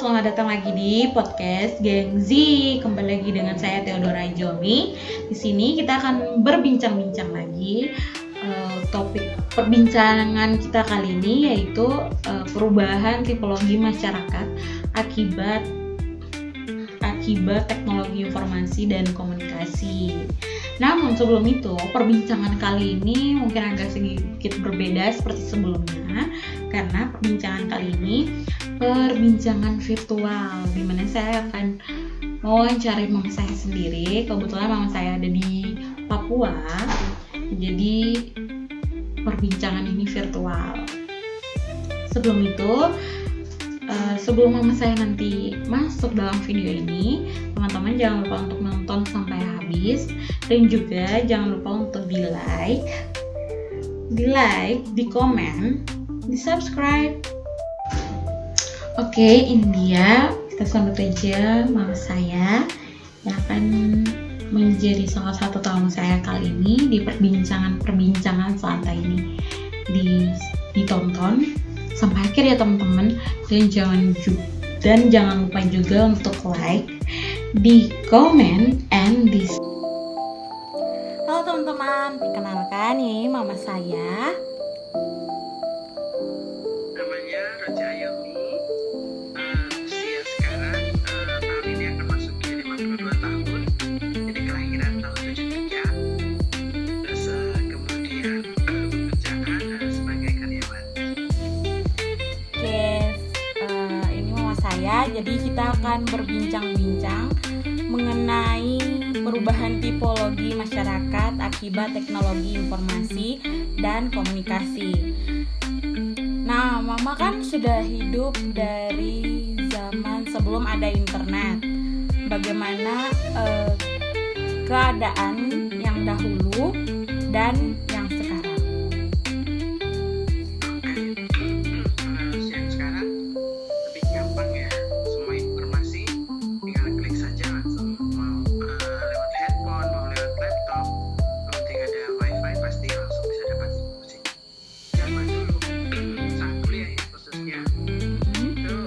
selamat datang lagi di podcast Geng Z. Kembali lagi dengan saya Theodora Jomi. Di sini kita akan berbincang-bincang lagi. Topik perbincangan kita kali ini yaitu perubahan tipologi masyarakat akibat teknologi informasi dan komunikasi. Namun sebelum itu, perbincangan kali ini mungkin agak sedikit berbeda seperti sebelumnya, karena perbincangan kali ini perbincangan virtual, di mana saya akan mewawancari mama saya sendiri. Kebetulan mama saya ada di Papua, jadi perbincangan ini virtual. Sebelum mama saya nanti masuk dalam video ini, teman-teman jangan lupa untuk nonton sampai habis, dan juga jangan lupa untuk di like, di komen, di subscribe. Oke, ini dia. Kita sambut aja mama saya yang akan menjadi salah satu tamu saya kali ini di perbincangan santai ini. Ditonton sampai akhir ya teman-teman, dan jangan lupa juga untuk like, di komen, and di. Halo teman-teman, perkenalkan nih mama saya. Namanya Roja Ayomi. Usia sekarang tahun ini akan masuk ke 52 tahun. Jadi kelahiran tahun 73. Terus kemudian pekerjaan sebagai karyawan. Oke, ini mama saya. Jadi kita akan berbincang-bincang mengenai perubahan tipologi masyarakat akibat teknologi informasi dan komunikasi. Nah, mama kan sudah hidup dari zaman sebelum ada internet. Bagaimana keadaan yang dahulu dan yang sekarang? Yang sekarang lebih gampang ya. Semua informasi tinggal klik saja langsung. Mau lewat handphone, mau lewat laptop, yang penting ada wifi pasti langsung bisa dapat informasi. Zaman dulu saat kuliah ya khususnya itu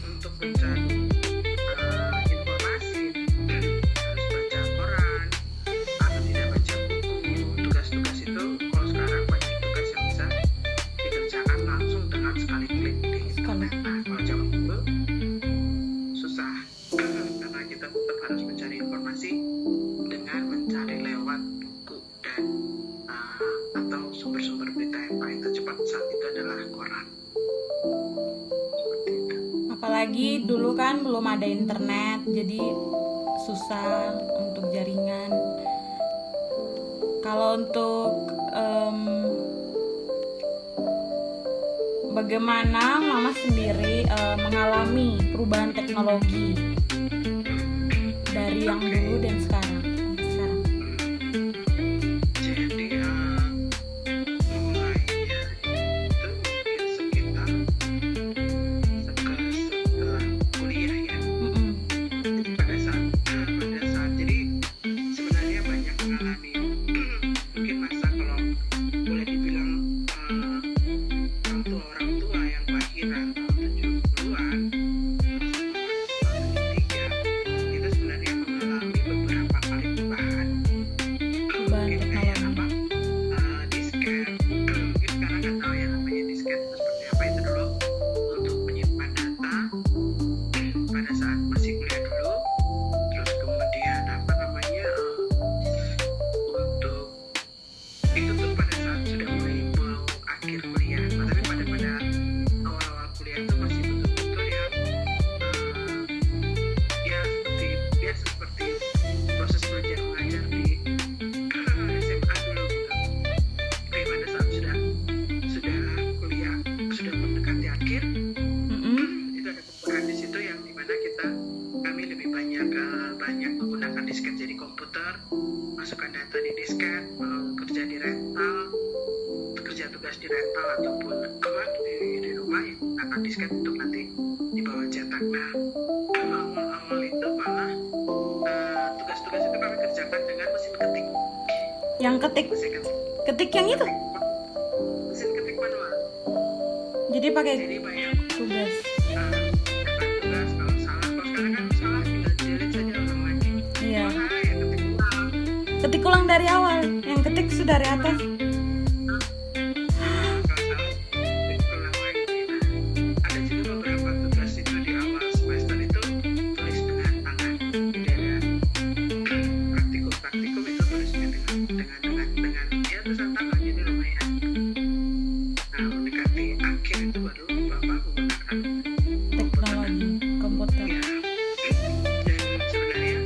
untuk mencari informasi harus baca koran atau tidak baca buku. Tugas-tugas itu kalau sekarang banyak tugas yang bisa dikerjakan langsung dengan sekali klik di internet. Nah, kalau zaman dulu susah karena kita tetap harus mencari informasi dengan mencari lewat buku dan atau sumber-sumber berita yang paling tercepat saat itu adalah koran. Seperti itu. Apalagi dulu kan belum ada internet, jadi susah untuk jaringan. Kalau untuk bagaimana mama sendiri mengalami perubahan teknologi dari yang dulu dan sekarang? Jadi mulainya itu mungkin sekitar setelah kuliah ya. Jadi pada saat jadi sebenarnya banyak mengalami mungkin masa kalau boleh dibilang orang tua yang kelahiran tahun 70-an tahun 73 itu sebenarnya mengalami beberapa kali perubahan. Mungkin kayak disket, mungkin sekarang nggak tahu ya namanya disket itu seperti apa. Itu dulu untuk menyimpan data pada saat masih kuliah dulu. Terus kemudian untuk itu tuh pada saat sudah mau akhir kuliah, tapi pada awal-awal kuliah itu masih betul-betul yang ya seperti proses belajar mengajar di SMA dulu gitu. Tapi pada saat sudah kuliah, sudah mendekati akhir, itu ada perubahan di situ yang dimana kami lebih banyak menggunakan disket. Jadi komputer, masukkan data di disket, mau kerja di rental, kerja tugas di rental ataupun di rumah ya menggunakan disket untuk nanti dibawa cetak. Nah, awal itu malah tugas-tugas itu kami kerjakan dengan mesin ketik. Yang ketik yang itu? Mesin ketik manual. Jadi pakai Jadi banyak tugas. Ketik ulang dari awal, yang ketik sudah dari atas. Ada juga beberapa tugas itu di awal semester itu tulis dengan tangan. Jadi ada praktikum itu tulisnya dengan ya tulisan tangan, jadi lumayan. Nah, mendekati akhir itu baru bapak menggunakan Teknologi komputer. ya. Dan sebenarnya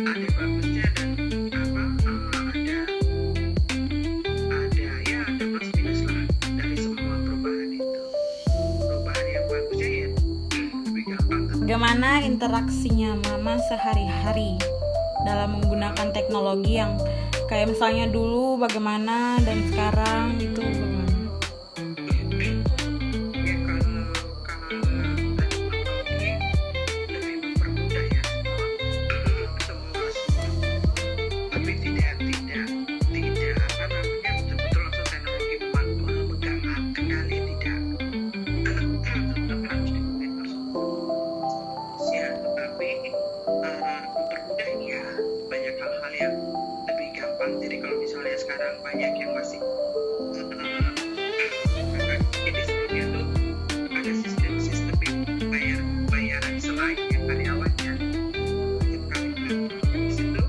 ada bagusnya dan ada plus minus lah dari semua perubahan itu. Perubahan yang bagusnya ya lebih gampang. Bagaimana interaksinya mama sehari-hari dalam menggunakan teknologi yang kayak misalnya dulu bagaimana dan sekarang itu bagaimana? Ya kalau teknologi lebih mempermudah ya semua, tapi tidak apa namanya betul-betul langsung teknologi memegang kendali, tidak. Tetap harus dipimpin manusia, tetapi mempermudah ya banyak hal-hal yang lebih gampang. Jadi kalau misalnya sekarang banyak yang masih jadi sebelumnya tuh ada sistem bayaran selain yang karyawannya. Di situ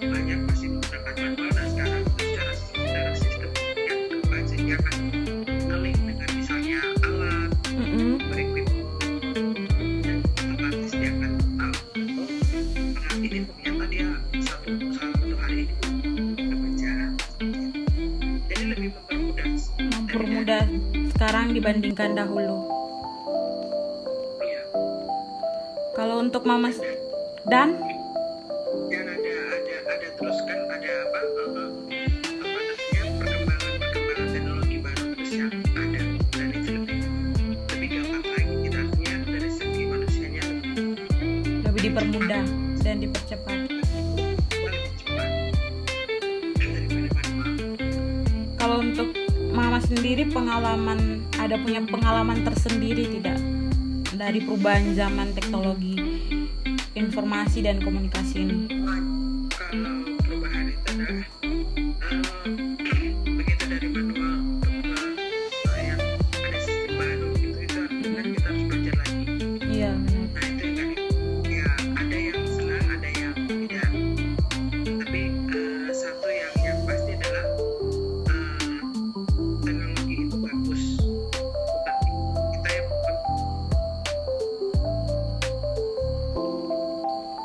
banyak masih menggunakan manual. Nah sekarang secara sistem yang berubah, sehingga kan nge-link dengan misalnya alat, equipment, dan otomatis dia akan tahu ini ternyata dia satu hari ini bekerja. Jadi lebih Mempermudah sekarang dibandingkan dahulu. ya. Kalau untuk mama dan Dan ada terus kan ada apa namanya perkembangan teknologi baru terus yang ada, dan itu lebih gampang lagi. Kita artinya dari segi manusianya lebih dipermudah dan dipercepat. lebih cepat daripada manual. Kalau untuk mama sendiri punya pengalaman tersendiri tidak dari perubahan zaman teknologi informasi dan komunikasi ini? Kalau perubahan itu adalah begitu dari manual ke yang ada sistem baru gitu, itu artinya kan kita harus belajar lagi. Iya benar. Nah itu yang kan ya ada yang senang, ada yang tidak. Tapi satu yang pasti adalah teknologi itu bagus. Tapi kita yang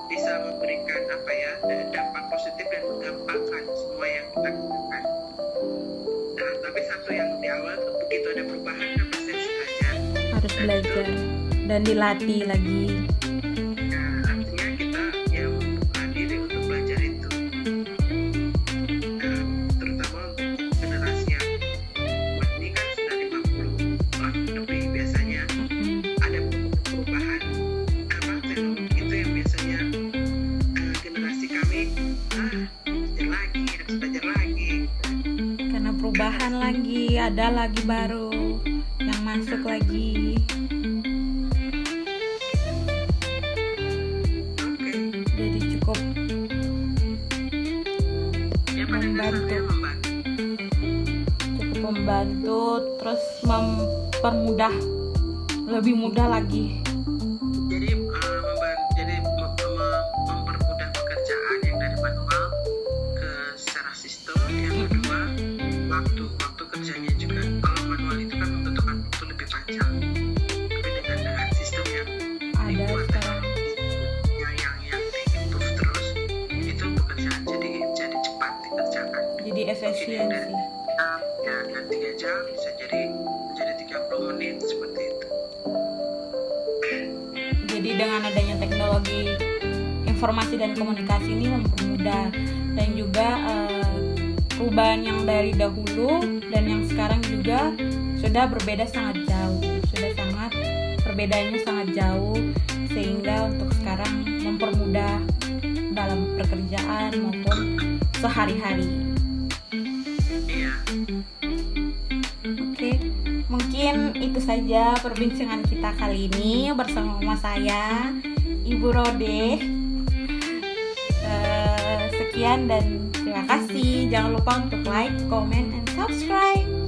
bisa memberikan apa ya dampak positif dan menggampangkan semua yang kita gunakan. Nah tapi satu yang di awal tuh begitu ada perubahan kan pasti harus belajar. Harus belajar dan dilatih lagi. Nah, artinya kita ya membuka diri untuk belajar itu. Terutama untuk generasi yang ini kan sudah 50 tahun lebih, biasanya ada perubahan apa teknologi itu yang biasanya generasi kami harus belajar lagi. Karena perubahan lagi, ada lagi baru yang masuk lagi. Oke. Jadi cukup Ya pada dasarnya membantu. membantu, terus mempermudah, lebih mudah lagi. Jadi mempermudah pekerjaan yang dari manual ke secara sistem. Yang kedua waktu kerjanya juga. Kalau manual itu kan membutuhkan waktu lebih panjang, tapi dengan sistem yang Ada dibuat sekarang. yang diimprove terus, itu pekerjaan jadi cepat dikerjakan. Jadi efisiensi. Ya dan 3 jam bisa jadi 30 menit seperti itu. Jadi dengan adanya teknologi informasi dan komunikasi ini mempermudah, dan juga perubahan yang dari dahulu dan yang sekarang juga sudah berbeda sangat jauh, perbedaannya sangat jauh, sehingga untuk sekarang mempermudah dalam pekerjaan maupun sehari-hari. Iya. Oke, mungkin itu saja perbincangan kita kali ini bersama mama saya, Ibu Rode. Sekian dan Terima kasih. Jangan lupa untuk like, comment, and subscribe.